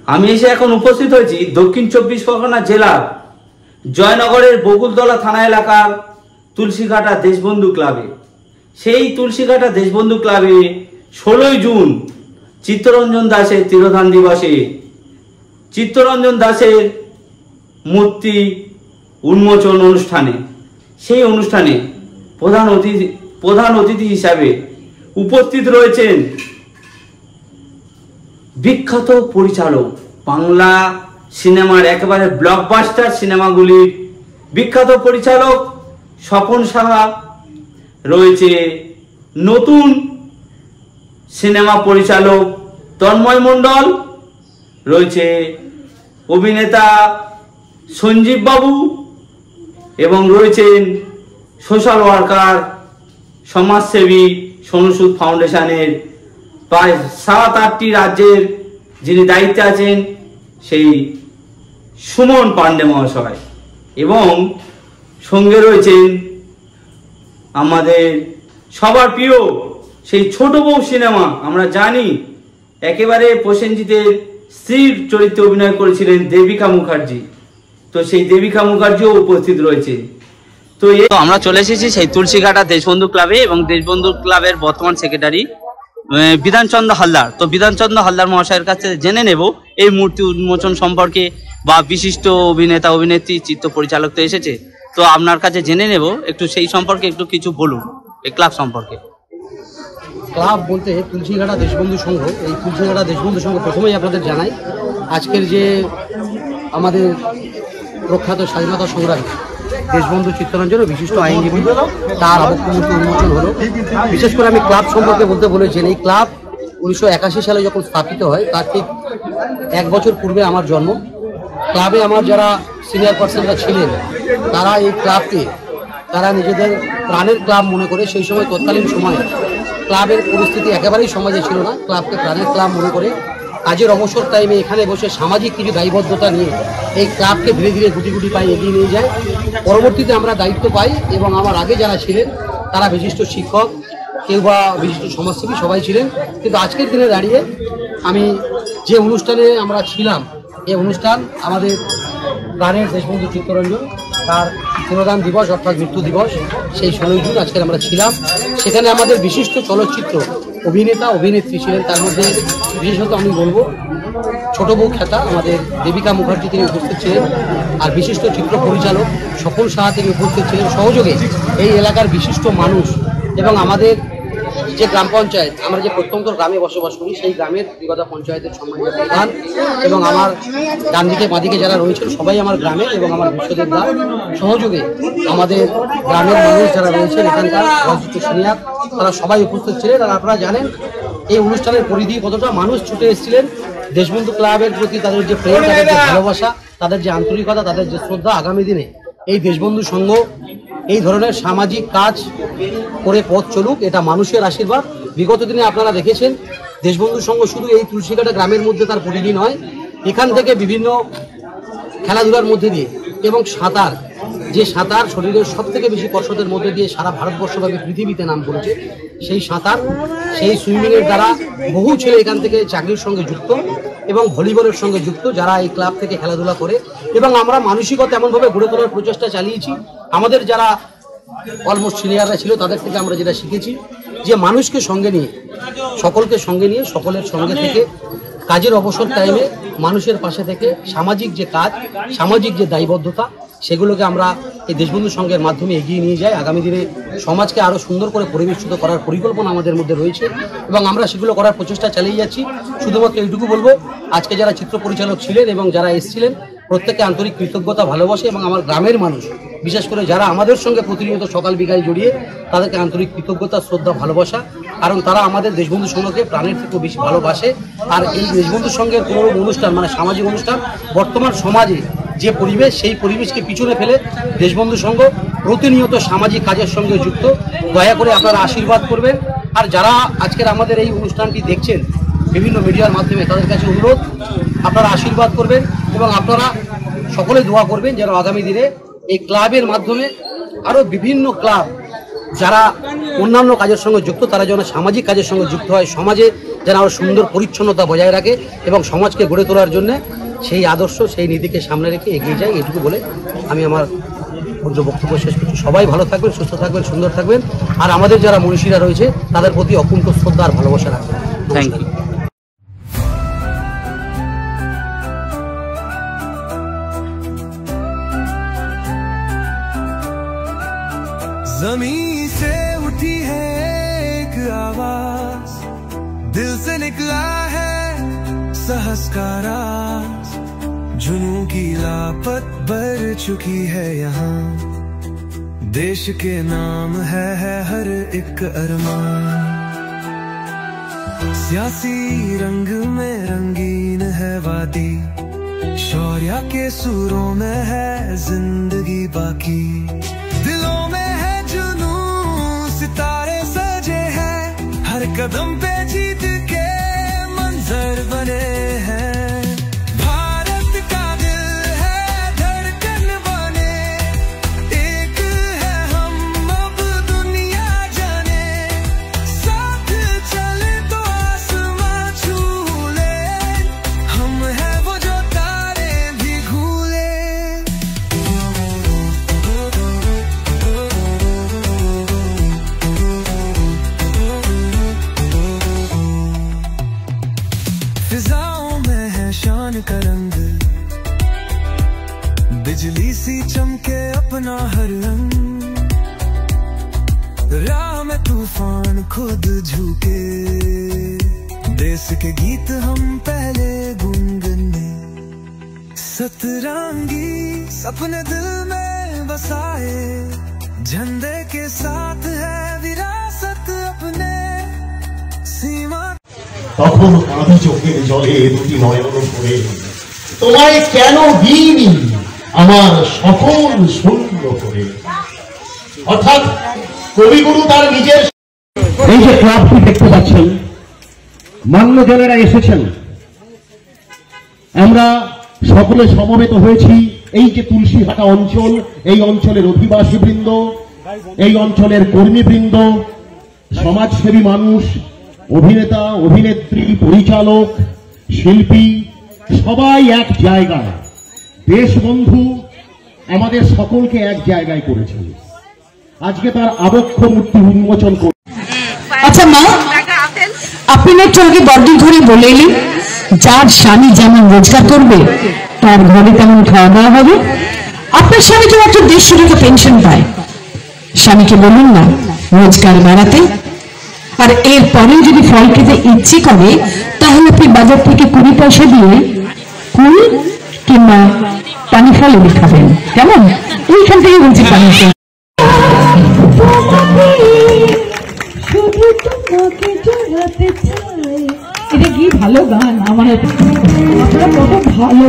আমি এসে এখন উপস্থিত হয়েছি দক্ষিণ 24 পরগনা জেলার জয়নগরের বকুলতলা থানা এলাকার তুলসীঘাটা দেশবন্ধু ক্লাবে। সেই তুলসীঘাটা দেশবন্ধু ক্লাবে 16ই জুন চিত্তরঞ্জন দাসের তিরোধান দিবসে চিত্তরঞ্জন দাসের মূর্তি উন্মোচন অনুষ্ঠানে সেই অনুষ্ঠানে প্রধান অতিথি হিসাবে উপস্থিত রয়েছেন বিখ্যাত পরিচালক, বাংলা সিনেমার একেবারে ব্লকবাস্টার সিনেমাগুলির বিখ্যাত পরিচালক স্বপন সাহা, রয়েছে নতুন সিনেমা পরিচালক তন্ময় মণ্ডল, রয়েছে অভিনেতা সঞ্জীব বাবু এবং রয়েছেন সোশ্যাল ওয়ার্কার সমাজসেবী সনুসুদ ফাউন্ডেশনের প্রায় 7-8টি রাজ্যের যিনি দায়িত্বে আছেন সেই সুমন পান্ডে মহাশয়, এবং সঙ্গে রয়েছেন আমাদের সবার প্রিয় সেই ছোট বউ সিনেমা। আমরা জানি একেবারে প্রসেনজিতের স্ত্রীর চরিত্রে অভিনয় করেছিলেন দেবিকা মুখার্জি, তো সেই দেবিকা মুখার্জিও উপস্থিত রয়েছে। তো আমরা চলে এসেছি সেই তুলসীঘাটা দেশবন্ধু ক্লাবে এবং দেশবন্ধু ক্লাবের বর্তমান সেক্রেটারি বিধানচন্দ্র হালদার। তো বিধানচন্দ্র হালদার মহাশয়ের কাছে জেনে নেব এই মূর্তি উন্মোচন সম্পর্কে, বা বিশিষ্ট অভিনেতা অভিনেত্রী চিত্র পরিচালক তো এসেছে, তো আপনার কাছে জেনে নেব একটু সেই সম্পর্কে একটু কিছু বলুন এই ক্লাব সম্পর্কে। ক্লাব বলতে তুলসীঘাটা দেশবন্ধু সংঘ। এই তুলসীঘাটা দেশবন্ধু সংঘ প্রথমেই আপনাদের জানাই, আজকের যে আমাদের প্রখ্যাত স্বাধীনতা সংগ্রামী দেশবন্ধু চিত্তরঞ্জন বিশিষ্ট আইনজীবী, তার আবক্ষ উন্মোচন হলো। বিশেষ করে আমি ক্লাব সম্পর্কে বলতে বলেছেন, এই ক্লাব 1981 সালে যখন স্থাপিত হয় তার ঠিক 1 বছর পূর্বে আমার জন্ম। ক্লাবে আমার যারা সিনিয়র পার্সনরা ছিলেন তারা এই ক্লাবকে তারা নিজেদের প্রাণের ক্লাব মনে করে, সেই সময় তৎকালীন সময়ে ক্লাবের পরিস্থিতি একেবারেই সমাজে ছিল না, ক্লাবকে প্রাণের ক্লাব মনে করে কাজের অবসর টাইমে এখানে বসে সামাজিক কিছু দায়বদ্ধতা নিয়ে এই ক্লাবকে ধীরে ধীরে গুটি গুটি পাই এগিয়ে নিয়ে যায়। পরবর্তীতে আমরা দায়িত্ব পাই এবং আমার আগে যারা ছিলেন তারা বিশিষ্ট শিক্ষক, কেউ বা বিশিষ্ট সমাজসেবী সবাই ছিলেন। কিন্তু আজকের দিনে দাঁড়িয়ে আমি যে অনুষ্ঠানে আমরা ছিলাম, এই অনুষ্ঠান আমাদের প্রাণের দেশবন্ধু চিত্তরঞ্জন তার তিরোধান দিবস অর্থাৎ মৃত্যু দিবস, সেই 16ই জুন আজকে আমরা ছিলাম। সেখানে আমাদের বিশিষ্ট চলচ্চিত্র অভিনেতা অভিনেত্রী ছিলেন, তার মধ্যে বিশেষত আমি বলবো ছোট বউ খ্যাতা আমাদের দেবিকা মুখার্জি তিনি উপস্থিত ছিলেন, আর বিশিষ্ট চিত্র পরিচালক স্বপন সাহা তিনি উপস্থিত ছিলেন। সহযোগে এই এলাকার বিশিষ্ট মানুষ এবং আমাদের যে গ্রাম পঞ্চায়েত, আমরা যে প্রত্যন্ত গ্রামে বসবাস করি সেই গ্রামের বিগত পঞ্চায়েতের সম্মানিত প্রধান এবং আমার ডান দিকে বাঁদিকে যারা রয়েছেন সবাই আমার গ্রামের এবং আমার বিশ্বদের গ্রাম, সহযোগে আমাদের গ্রামের মানুষ যারা রয়েছেন এখানকার বয়োজ্যেষ্ঠ সিনিয়র তারা সবাই উপস্থিত ছিলেন। আর আপনারা জানেন এই অনুষ্ঠানের পরিধি কতটা, মানুষ ছুটে এসেছিলেন দেশবন্ধু ক্লাবের প্রতি তাদের যে প্রেম, তাদের যে ভালোবাসা, তাদের যে আন্তরিকতা, তাদের যে শ্রদ্ধা। আগামী দিনে এই দেশবন্ধু সংঘ এই ধরনের সামাজিক কাজ করে পথ চলুক, এটা মানুষের আশীর্বাদ। বিগত দিনে আপনারা দেখেছেন দেশবন্ধু সংঘ শুধু এই তুলসীঘাটা গ্রামের মধ্যে তার পরিধি নয়, এখান থেকে বিভিন্ন খেলাধুলার মধ্যে দিয়ে এবং সাঁতার, যে সাঁতার শরীরের সবথেকে বেশি কসরতের মধ্যে দিয়ে সারা ভারতবর্ষব্যাপী পৃথিবীতে নাম করেছে, সেই সাঁতার, সেই সুইমিংয়ের দ্বারা বহু ছেলে এখান থেকে চাকরির সঙ্গে যুক্ত এবং ভলিবলের সঙ্গে যুক্ত, যারা এই ক্লাব থেকে খেলাধুলা করে। এবং আমরা মানসিকতা এমনভাবে গড়ে তোলার প্রচেষ্টা চালিয়েছি, আমাদের যারা অলমোস্ট সিনিয়ররা ছিল তাদের থেকে আমরা যেটা শিখেছি যে মানুষকে সঙ্গে নিয়ে, সকলকে সঙ্গে নিয়ে, সকলের সঙ্গে থেকে কাজের অবসর টাইমে মানুষের পাশে থেকে সামাজিক যে কাজ, সামাজিক যে দায়বদ্ধতা, সেগুলোকে আমরা এই দেশবন্ধু সংঘের মাধ্যমে এগিয়ে নিয়ে যাই। আগামী দিনে সমাজকে আরও সুন্দর করে পরিবেষ্টিত করার পরিকল্পনা আমাদের মধ্যে রয়েছে এবং আমরা সেগুলো করার প্রচেষ্টা চালিয়ে যাচ্ছি। শুধুমাত্র এইটুকু বলবো, আজকে যারা চিত্র পরিচালক ছিলেন এবং যারা এসেছিলেন প্রত্যেকে আন্তরিক কৃতজ্ঞতা, ভালোবাসে এবং আমার গ্রামের মানুষ বিশেষ করে যারা আমাদের সঙ্গে প্রতিনিয়ত সকাল বিকাল জড়িয়ে, তাদেরকে আন্তরিক কৃতজ্ঞতা, শ্রদ্ধা, ভালোবাসা, কারণ তারা আমাদের দেশবন্ধু সংঘকে প্রাণের থেকেও বেশি ভালোবাসে। আর এই দেশবন্ধু সংঘের কোনো অনুষ্ঠান মানে সামাজিক অনুষ্ঠান বর্তমান সমাজে যে পরিবেশ, সেই পরিবেশকে পিছনে ফেলে দেশবন্ধু সংঘ প্রতিনিয়ত সামাজিক কাজের সঙ্গে যুক্ত। দয়া করে আপনারা আশীর্বাদ করবেন। আর যারা আজকের আমাদের এই অনুষ্ঠানটি দেখছেন বিভিন্ন মিডিয়ার মাধ্যমে, তাদের কাছে অনুরোধ আপনারা আশীর্বাদ করবেন এবং আপনারা সকলে দোয়া করবেন যেন আগামী দিনে এই ক্লাবের মাধ্যমে আরও বিভিন্ন ক্লাব যারা অন্যান্য কাজের সঙ্গে যুক্ত, তারা যেন সামাজিক কাজের সঙ্গে যুক্ত হয়, সমাজে যেন আরও সুন্দর পরিচ্ছন্নতা বজায় রাখে এবং সমাজকে গড়ে তোলার জন্য সেই আদর্শ সেই নীতিকে সামনে রেখে এগিয়ে যায়, এটুকু বলে আমি আমার বক্তব্য শেষ করছি। সবাই ভালো থাকবেন, সুস্থ থাকবেন, সুন্দর থাকবেন, আর আমাদের যারা মনীষীরা রয়েছে তাদের প্রতি অকুণ্ঠ শ্রদ্ধা আর ভালোবাসা রাখবেন। Thank you. ज़मीं से उठी है एक आवाज, दिल से निकला है साहस का राज, जुनून की लापत भर चुकी है यहाँ, देश के नाम है हर एक अरमान, सियासी रंग में रंगीन है वादी, शौर्य के सुरों में है जिंदगी बाकी, दिलों में है जुनून, सितारे सजे हैं, हर कदम पे जीत के मंजर बने हैं, भारत का दिल है धड़कन बने, एक है हम अब दुनिया जाने, साथ चले तो आसमां छू ले, हम है वो जो तारे भी घूले। फिजाओं में है शान का रंग, बिजली सी चमके अपना हर रंग, राह में तूफान खुद झुके, देश के गीत हम पहले गुनगुने, सतरंगी सपने दिल में बसाए, झंडे के साथ है विरासत अपने, सीमा তখন কাঁধি চোখের জলে দুটি নয়ন করে, তোমায় কেন দিইনি আমার সকল শূন্য করে। অর্থাৎ কবিগুরু তার নিজের এই যে ক্লাবটি দেখতে পাচ্ছেন, মান্যজনেরা এসেছেন, আমরা সকলে সমবেত হয়েছি এই যে তুলসীহাটা অঞ্চল, এই অঞ্চলের অধিবাসী বৃন্দ, এই অঞ্চলের কর্মীবৃন্দ, সমাজসেবী মানুষ, অভিনেতা, অভিনেত্রী, পরিচালক, শিল্পী, সবাই এক জায়গায়, দেশবন্ধু আমাদের সকলকে এক জায়গায় করেছেন। আজকে তার আবক্ষ মূর্তি উন্মোচন করে। আচ্ছা মা, আপনি না একটু আগে বড়দিন ধরে বলে এলেন, যার স্বামী যেমন রোজগার করবে তার ঘরে তেমন খাওয়া দাওয়া হবে। আপনার স্বামী তো একটা 150 টাকা পেনশন পায়, স্বামীকে বলুন না রোজগার বাড়াতে, আর এর পরে যদি ফল খেতে ইচ্ছে করে তাহলে আপনি বাজার থেকে 20 পয়সা দিয়ে কুল কিংবা পানি ফল এনে খাবেন, কেমন? এইখান থেকে বলছি পানি ফল। এটা কি ভালো গান, আমার কত ভালো।